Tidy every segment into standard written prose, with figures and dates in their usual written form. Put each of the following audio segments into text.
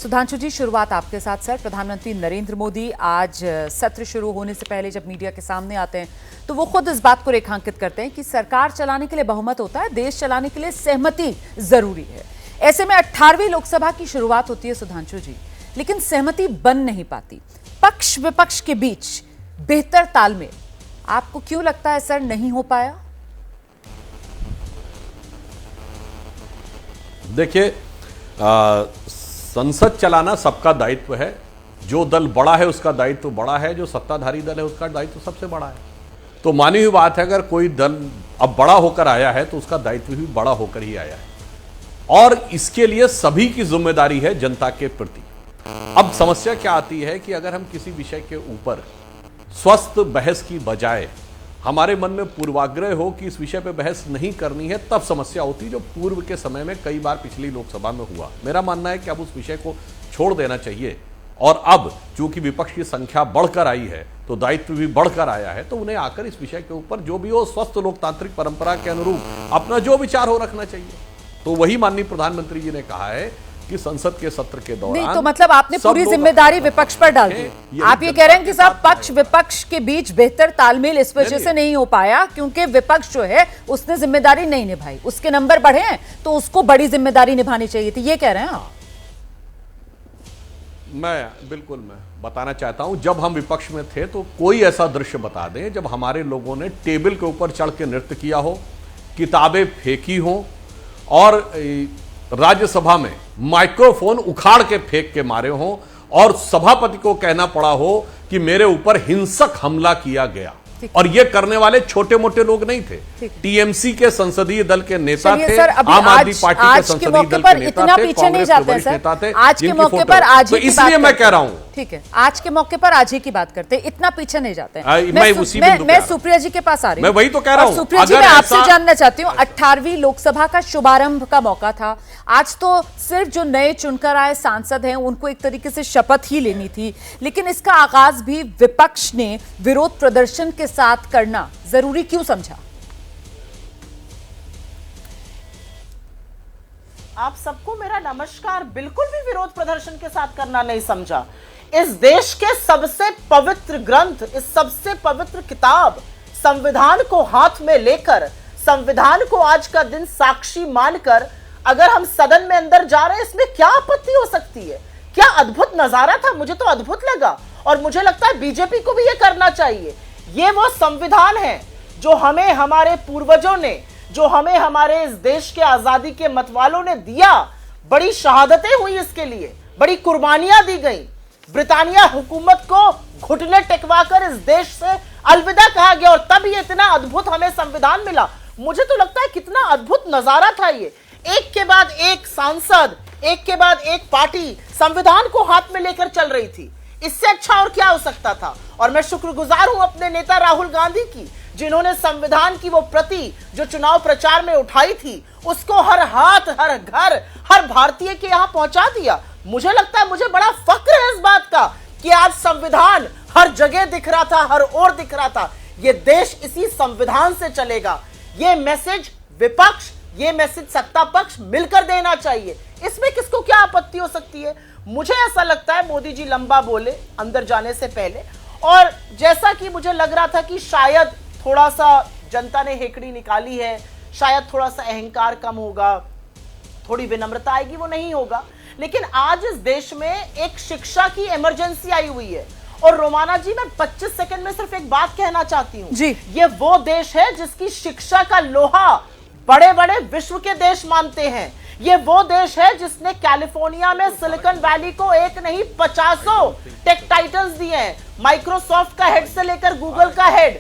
सुधांशु जी, शुरुआत आपके साथ सर। प्रधानमंत्री नरेंद्र मोदी आज सत्र शुरू होने से पहले जब मीडिया के सामने आते हैं तो वो खुद इस बात को रेखांकित करते हैं कि सरकार चलाने के लिए बहुमत होता है, देश चलाने के लिए सहमति जरूरी है। ऐसे में 18वीं लोकसभा की शुरुआत होती है सुधांशु जी, लेकिन सहमति बन नहीं पाती। पक्ष विपक्ष के बीच बेहतर तालमेल आपको क्यों लगता है सर नहीं हो पाया? देखिए, संसद चलाना सबका दायित्व है। जो दल बड़ा है उसका दायित्व बड़ा है, जो सत्ताधारी दल है उसका दायित्व सबसे बड़ा है। तो मानी हुई बात है, अगर कोई दल अब बड़ा होकर आया है तो उसका दायित्व भी बड़ा होकर ही आया है, और इसके लिए सभी की जिम्मेदारी है जनता के प्रति। अब समस्या क्या आती है कि अगर हम किसी विषय के ऊपर स्वस्थ बहस की बजाय हमारे मन में पूर्वाग्रह हो कि इस विषय पे बहस नहीं करनी है, तब समस्या होती है, जो पूर्व के समय में कई बार पिछली लोकसभा में हुआ। मेरा मानना है कि अब उस विषय को छोड़ देना चाहिए, और अब चूंकि विपक्ष की संख्या बढ़कर आई है तो दायित्व भी बढ़कर आया है, तो उन्हें आकर इस विषय के ऊपर जो भी हो स्वस्थ लोकतांत्रिक परंपरा के अनुरूप अपना जो विचार हो रखना चाहिए। तो वही माननीय प्रधानमंत्री जी ने कहा है कि संसद के सत्र के दौरान नहीं, तो मतलब आपने पूरी जिम्मेदारी विपक्ष पर डाल दी। आप ये कह रहे हैं कि साहब पक्ष विपक्ष के बीच बेहतर तालमेल इस वजह से नहीं हो पाया क्योंकि विपक्ष जो है उसने जिम्मेदारी नहीं निभाई, उसके नंबर बढ़े हैं तो उसको बड़ी जिम्मेदारी निभानी चाहिए थी, ये कह रहे हैं आप? मैं बताना चाहता हूं, जब हम विपक्ष में थे तो कोई ऐसा दृश्य बता दें जब हमारे लोगों ने टेबल के ऊपर चढ़ के नृत्य किया हो, किताबें फेंकी हो, और राज्यसभा में माइक्रोफोन उखाड़ के फेंक के मारे हों, और सभापति को कहना पड़ा हो कि मेरे ऊपर हिंसक हमला किया गया। और ये करने वाले छोटे मोटे लोग नहीं थे, टीएमसी के संसदीय दल के नेता थे, आम आदमी पार्टी के संसदीय दल के नेता थे, कांग्रेस के वरिष्ठ नेता थे। आज के मौके पर आज तो इसलिए मैं कह रहा हूं, ठीक है, आज के मौके पर आज ही की बात करते हैं, इतना पीछे नहीं जाते हैं। मैं सुप्रिया जी के पास आ रही हूं, मैं वही तो कह रहा हूं। सुप्रिया जी, मैं आपसे जानना चाहती हूं, 18वीं लोकसभा का शुभारंभ का मौका था। आज तो सिर्फ जो नए चुनकर आए सांसद हैं उनको एक तरीके से शपथ ही लेनी थी, लेकिन इसका आगाज भी विपक्ष ने विरोध प्रदर्शन के साथ करना जरूरी क्यों समझा? आप सबको मेरा नमस्कार। बिल्कुल भी विरोध प्रदर्शन के साथ करना नहीं समझा। इस देश के सबसे पवित्र ग्रंथ, इस सबसे पवित्र किताब संविधान को हाथ में लेकर, संविधान को आज का दिन साक्षी मानकर अगर हम सदन में अंदर जा रहे हैं, इसमें क्या आपत्ति हो सकती है? क्या अद्भुत नजारा था, मुझे तो अद्भुत लगा, और मुझे लगता है बीजेपी को भी ये करना चाहिए। ये वो संविधान है जो हमें हमारे पूर्वजों ने, जो हमें हमारे इस देश के आजादी के मतवालों ने दिया। बड़ी शहादतें हुई इसके लिए, बड़ी कुर्बानियां दी गई। ब्रिटानिया हुकूमत को घुटने टेकवाकर इस देश से अलविदा कहा गया, और तब ये इतना अद्भुत हमें संविधान मिला। मुझे तो लगता है कितना अद्भुत नजारा था ये। एक के बाद एक सांसद, एक के बाद एक पार्टी संविधान को हाथ में लेकर चल रही थी। इससे अच्छा और क्या हो सकता था? और मैं शुक्रगुजार हूं अपने नेता राहुल गांधी की, जिन्होंने संविधान की वो प्रति जो चुनाव प्रचार में उठाई थी, उसको हर हाथ, हर घर, हर भारतीय के यहां पहुंचा दिया। मुझे लगता है, मुझे बड़ा फक्र है इस बात का कि आज संविधान हर जगह दिख रहा था, हर ओर दिख रहा था। ये देश इसी संविधान से चलेगा। ये मैसेज विपक्ष, ये मैसेज सत्ता पक्ष मिलकर देना चाहिए। इसमें किसको क्या आपत्ति हो सकती है? मुझे ऐसा लगता है मोदी जी लंबा बोले अंदर जाने से पहले, और जैसा कि मुझे लग रहा था कि शायद थोड़ा सा जनता ने हेकड़ी निकाली है, शायद थोड़ा सा अहंकार कम होगा, थोड़ी विनम्रता आएगी, वो नहीं होगा। लेकिन आज इस देश में एक शिक्षा की इमरजेंसी आई हुई है। और रोमाना जी, मैं 25 सेकंड में सिर्फ एक बात कहना चाहती हूँ जी। ये वो देश है जिसकी शिक्षा का लोहा बड़े बड़े विश्व के देश मानते हैं। ये वो देश है जिसने कैलिफोर्निया में सिलिकॉन वैली को एक नहीं 50 टेक टाइटल्स दिए हैं। माइक्रोसॉफ्ट का हेड से लेकर गूगल का हेड,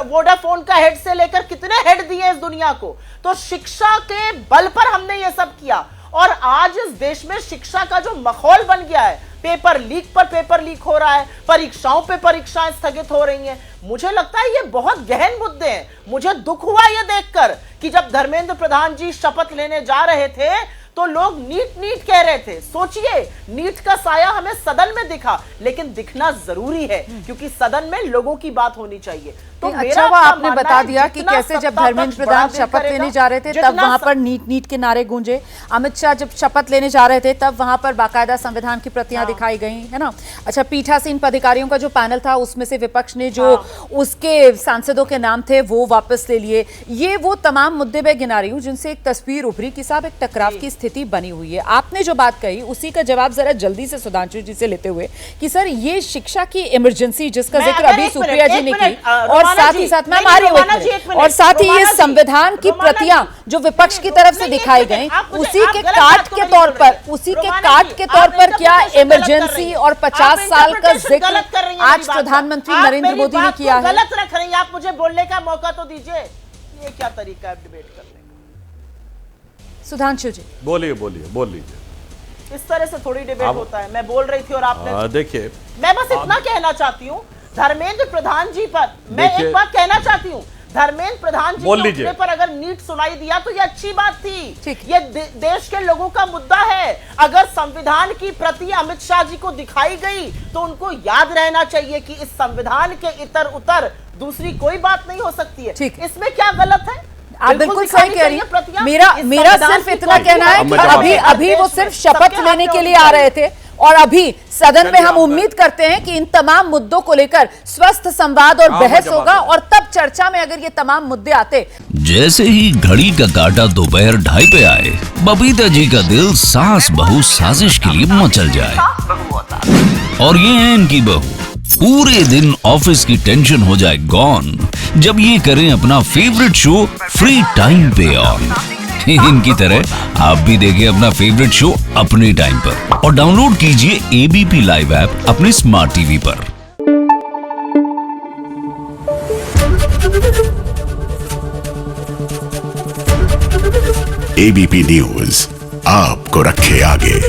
वोडाफोन का हेड से लेकर कितने हेड दिए इस दुनिया को। तो शिक्षा के बल पर हमने ये सब किया, और आज इस देश में शिक्षा का जो माहौल बन गया है, पेपर लीक पर पेपर लीक हो रहा है, परीक्षाओं पे परीक्षाएं स्थगित हो रही हैं। मुझे लगता है ये बहुत गहन मुद्दे हैं। मुझे दुख हुआ ये देखकर कि जब धर्मेंद्र प्रधान जी शपथ लेने जा रहे थे तो लोग नीट नीट कह रहे थे। सोचिए, नीट का साया हमें सदन में दिखा, लेकिन दिखना जरूरी है क्योंकि सदन में लोगों की बात होनी चाहिए। तो अच्छा, वो आपने बता दिया कि कैसे जब धर्मेंद्र प्रधान शपथ लेने जा रहे थे तब वहां पर नीट नीट के नारे गूंजे, अमित शाह जब शपथ लेने जा रहे थे तब वहां पर बाकायदा संविधान की प्रतियां दिखाई गई, है ना। अच्छा, पीठासीन पदाधिकारियों का जो पैनल था उसमें से विपक्ष ने जो उसके सांसदों के नाम थे वो वापस ले लिए। ये वो तमाम मुद्दे मैं गिना रही हूं जिनसे एक तस्वीर उभरी कि साहब एक टकराव की स्थिति बनी हुई है। आपने जो बात कही उसी का जवाब जरा जल्दी से सुधांशु जी से लेते हुए कि सर ये शिक्षा की इमरजेंसी जिसका जिक्र अभी सुप्रिया जी ने की, और साथ ही साथ मैम आ रही हूं, और साथ ही ये संविधान की प्रतियां जो विपक्ष की तरफ से दिखाई गई उसी के काट के तौर पर क्या इमरजेंसी और 50 साल का जिक्र आज प्रधानमंत्री नरेंद्र मोदी ने किया है। गलत रख रही हैं आप, मुझे बोलने का मौका तो दीजिए। ये क्या तरीका है डिबेट करने का? सुधांशु जी बोलिए बोल लीजिए। इस तरह से थोड़ी डिबेट होता है। मैं बोल रही थी और आपने देखिए, मैं बस इतना कहना चाहती हूँ धर्मेंद्र प्रधान जी पर, मैं एक बात कहना चाहती हूँ, धर्मेंद्र प्रधान जी के उठने पर अगर नीट सुनाई दिया तो ये अच्छी बात थी। ये देश के लोगों का मुद्दा है। अगर संविधान की प्रति अमित शाह जी को दिखाई गई तो उनको याद रहना चाहिए कि इस संविधान के इतर उतर दूसरी कोई बात नहीं हो सकती है। इसमें क्या गलत है? आप बिल्कुल सही कह रही हैं। मेरा सिर्फ इतना कहना है कि अभी वो सिर्फ शपथ लेने के लिए आ रहे थे और अभी सदन में हम उम्मीद करते हैं कि इन तमाम मुद्दों को लेकर स्वस्थ संवाद और बहस होगा और तब चर्चा में अगर ये तमाम मुद्दे आते। जैसे ही घड़ी का काटा दोपहर 2:30 पे आए, बबीता जी का दिल सास बहू साजिश के लिए मचल जाए। और ये है इनकी बहू, पूरे दिन ऑफिस की टेंशन हो जाए गॉन जब ये करें अपना फेवरेट शो फ्री टाइम पे ऑन। इनकी तरह आप भी देखें अपना फेवरेट शो अपने टाइम पर और डाउनलोड कीजिए एबीपी लाइव ऐप अपने स्मार्ट टीवी पर। एबीपी न्यूज आपको रखे आगे।